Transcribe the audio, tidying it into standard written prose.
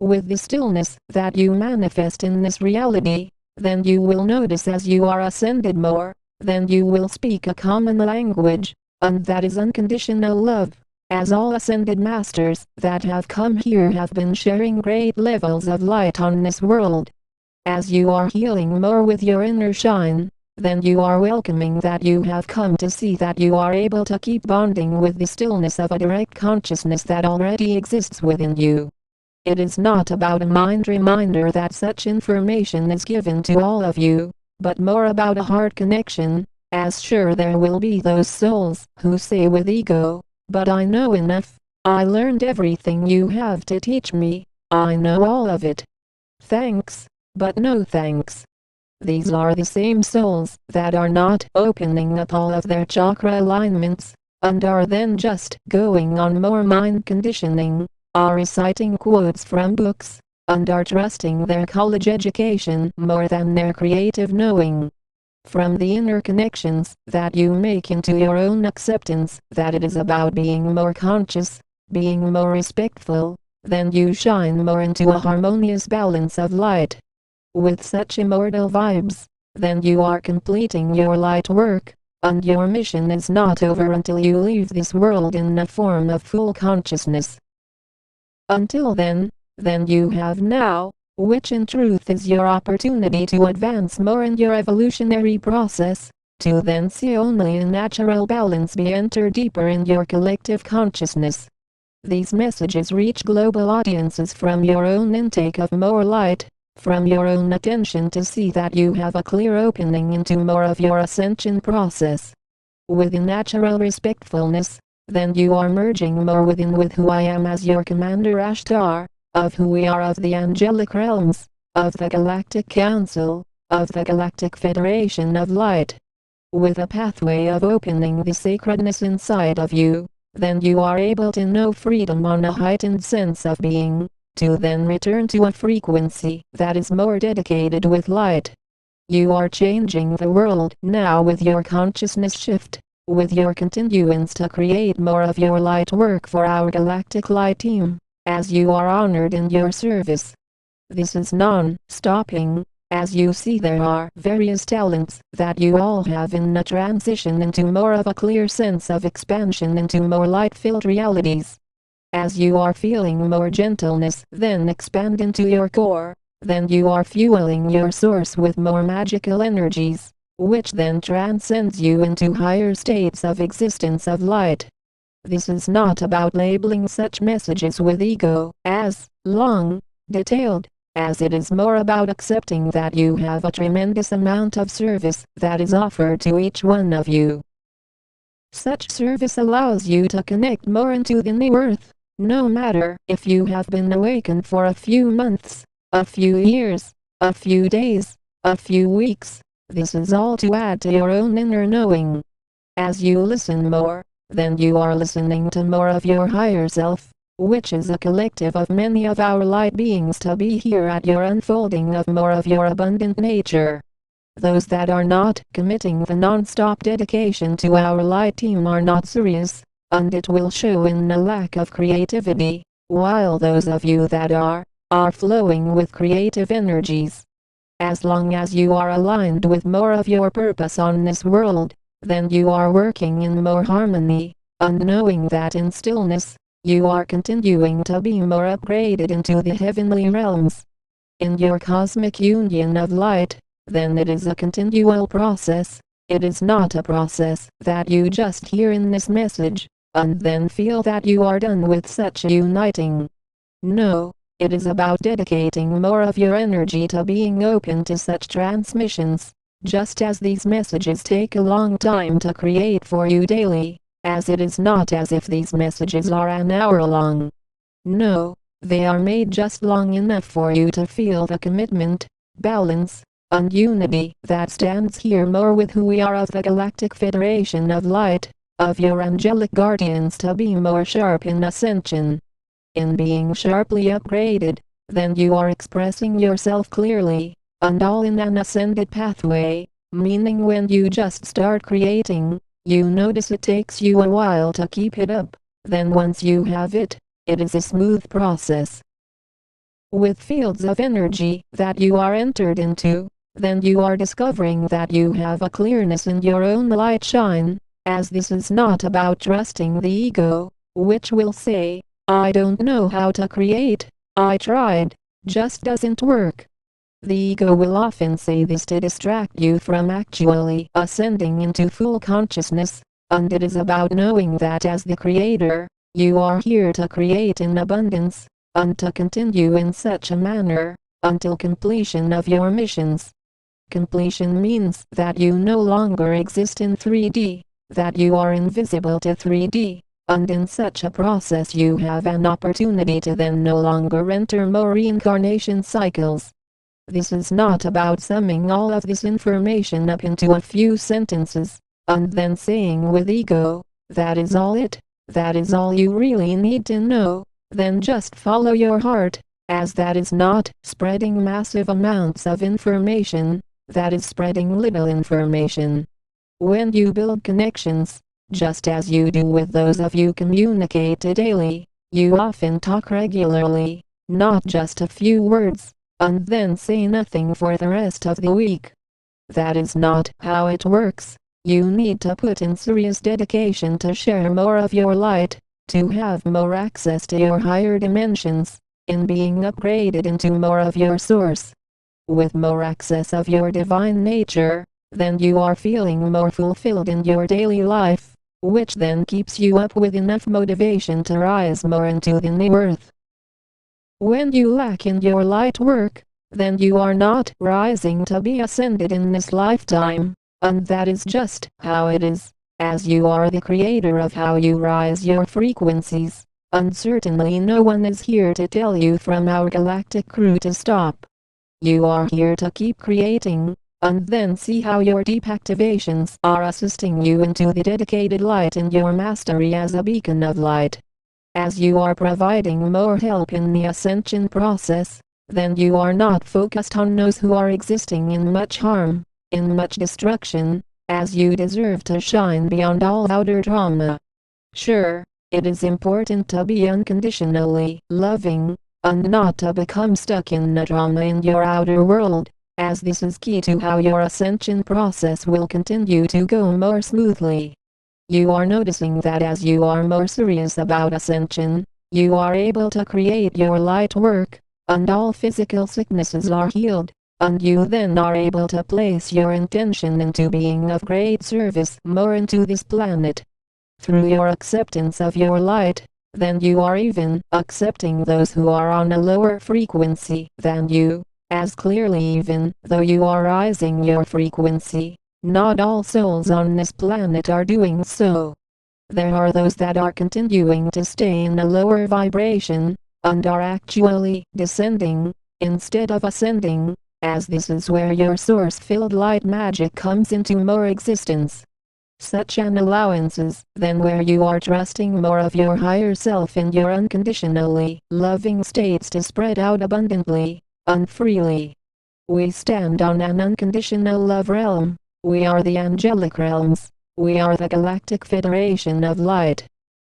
with the stillness that you manifest in this reality, then you will notice as you are ascended more, then you will speak a common language, and that is unconditional love, as all ascended masters that have come here have been sharing great levels of light on this world. As you are healing more with your inner shine, then you are welcoming that you have come to see that you are able to keep bonding with the stillness of a direct consciousness that already exists within you. It is not about a mind reminder that such information is given to all of you, but more about a heart connection, as sure there will be those souls who say with ego, "But I know enough, I learned everything you have to teach me, I know all of it. Thanks, but no thanks." These are the same souls that are not opening up all of their chakra alignments, and are then just going on more mind conditioning, are reciting quotes from books, and are trusting their college education more than their creative knowing. From the inner connections that you make into your own acceptance that it is about being more conscious, being more respectful, then you shine more into a harmonious balance of light. With such immortal vibes, then you are completing your light work, and your mission is not over until you leave this world in a form of full consciousness. Until then you have now, which in truth is your opportunity to advance more in your evolutionary process, to then see only a natural balance be entered deeper in your collective consciousness. These messages reach global audiences from your own intake of more light, from your own attention to see that you have a clear opening into more of your ascension process. With a natural respectfulness, then you are merging more within with who I am as your commander Ashtar, of who we are of the angelic realms, of the Galactic Council, of the Galactic Federation of Light. With a pathway of opening the sacredness inside of you, then you are able to know freedom on a heightened sense of being, to then return to a frequency that is more dedicated with light. You are changing the world now with your consciousness shift, with your continuance to create more of your light work for our Galactic Light Team, as you are honored in your service. This is non-stopping, as you see there are various talents that you all have in a transition into more of a clear sense of expansion into more light-filled realities. As you are feeling more gentleness then expand into your core, then you are fueling your source with more magical energies, which then transcends you into higher states of existence of light. This is not about labeling such messages with ego as long, detailed, as it is more about accepting that you have a tremendous amount of service that is offered to each one of you. Such service allows you to connect more into the new earth, no matter if you have been awakened for a few months, a few years, a few days, a few weeks. This is all to add to your own inner knowing. As you listen more, then you are listening to more of your higher self, which is a collective of many of our light beings to be here at your unfolding of more of your abundant nature. Those that are not committing the non-stop dedication to our light team are not serious, and it will show in a lack of creativity, while those of you that are flowing with creative energies. As long as you are aligned with more of your purpose on this world, then you are working in more harmony, and knowing that in stillness, you are continuing to be more upgraded into the heavenly realms. In your cosmic union of light, then it is a continual process. It is not a process that you just hear in this message, and then feel that you are done with such a uniting. No, it is about dedicating more of your energy to being open to such transmissions, just as these messages take a long time to create for you daily, as it is not as if these messages are an hour long. No, they are made just long enough for you to feel the commitment, balance, and unity that stands here more with who we are of the Galactic Federation of Light, of your angelic guardians to be more sharp in ascension. In being sharply upgraded, then you are expressing yourself clearly, and all in an ascended pathway, meaning when you just start creating, you notice it takes you a while to keep it up, then once you have it, it is a smooth process. with fields of energy that you are entered into, then you are discovering that you have a clearness in your own light shine, as this is not about trusting the ego, which will say, I don't know how to create, I tried, just doesn't work. The ego will often say this to distract you from actually ascending into full consciousness, and it is about knowing that as the creator, you are here to create in abundance, and to continue in such a manner, until completion of your missions. Completion means that you no longer exist in 3D, that you are invisible to 3D, and in such a process you have an opportunity to then no longer enter more reincarnation cycles. This is not about summing all of this information up into a few sentences, and then saying with ego, that is all it, that is all you really need to know, then just follow your heart, as that is not spreading massive amounts of information, that is spreading little information. When you build connections, just as you do with those of you communicate daily, you often talk regularly, not just a few words, and then say nothing for the rest of the week. That is not how it works. You need to put in serious dedication to share more of your light, to have more access to your higher dimensions, in being upgraded into more of your source. With more access of your divine nature, then you are feeling more fulfilled in your daily life, which then keeps you up with enough motivation to rise more into the new earth. When you lack in your light work, then you are not rising to be ascended in this lifetime, and that is just how it is, as you are the creator of how you rise your frequencies, and certainly no one is here to tell you from our galactic crew to stop. You are here to keep creating, and then see how your deep activations are assisting you into the dedicated light in your mastery as a beacon of light. As you are providing more help in the ascension process, then you are not focused on those who are existing in much harm, in much destruction, as you deserve to shine beyond all outer trauma. Sure, it is important to be unconditionally loving, and not to become stuck in the trauma in your outer world, as this is key to how your ascension process will continue to go more smoothly. You are noticing that as you are more serious about ascension, you are able to create your light work, and all physical sicknesses are healed, and you then are able to place your intention into being of great service more into this planet. Through your acceptance of your light, then you are even accepting those who are on a lower frequency than you, as clearly even though you are rising your frequency. Not all souls on this planet are doing so. There are those that are continuing to stay in a lower vibration, and are actually descending, instead of ascending, as this is where your source-filled light magic comes into more existence. Such an allowance is then where you are trusting more of your higher self in your unconditionally loving states to spread out abundantly, and freely. We stand on an unconditional love realm. We are the angelic realms. We are the Galactic Federation of Light.